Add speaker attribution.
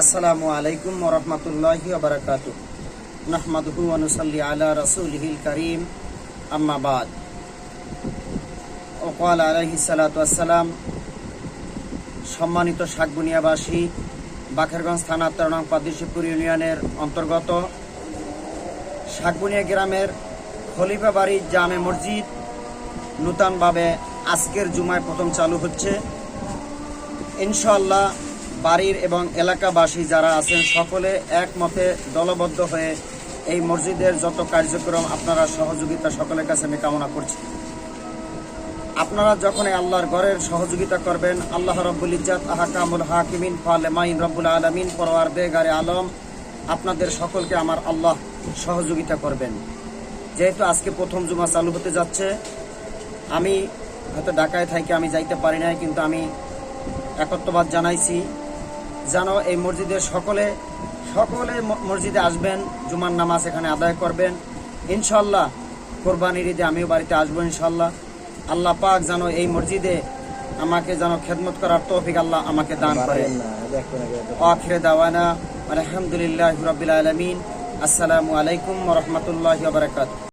Speaker 1: আসসালামু আলাইকুম ওয়া রাহমাতুল্লাহি ওয়া বারাকাতুহু। নাহমাদুহু ওয়া নুসাল্লি আলা রাসূলিহিল কারীম, আম্মা বাদ। ওয়াকাল আলাইহিস সালাতু ওয়াসসালাম। সম্মানিত শাকবুনিয়াবাসী, বাকেরগঞ্জ থানা 13 নং পাদ্রীশিবপুর ইউনিয়নের অন্তর্গত শাকবুনিয়া গ্রামের খলিফা বাড়ি জামে মসজিদ নূতনভাবে আজকের জুমায় প্রথম চালু হচ্ছে। ইনশাআল্লাহ বাড়ির এবং এলাকাবাসী যারা আছেন সকলে একমতে দলবদ্ধ হয়ে এই মসজিদের যত কার্যক্রম আপনারা সহযোগিতা সকলের কাছে আমি কামনা করছি। আপনারা যখন আল্লাহর ঘরের সহযোগিতা করবেন, আল্লাহ রব্বুল ইজ্জাত আহকামুল হাকিমিন ফালেমাইন রব্বুল আলামিন পরওয়ারদিগারে আলম আপনাদের সকলকে আমার আল্লাহ সহযোগিতা করবেন। যেহেতু আজকে প্রথম জুমা চালু হতে যাচ্ছে, আমি হয়তো ঢাকায় থাকি, আমি যাইতে পারি নাই, কিন্তু আমি একত্রবাদ জানাইছি যেন এই মসজিদের সকলে মসজিদে আসবেন, জুমার নামাজ এখানে আদায় করবেন। ইনশাল্লাহ কোরবানির ঈদে আমিও বাড়িতে আসবো ইনশাল্লাহ। আল্লাহ পাক যেন এই মসজিদে আমাকে যেন খেদমত করার তৌফিক আল্লাহ আমাকে দান করেন। আখিরে দাওয়ানা আলহামদুলিল্লাহি রাব্বিল আলামিন। আসসালামু আলাইকুম ওয়া রাহমাতুল্লাহি ওয়া বারাকাতুহু।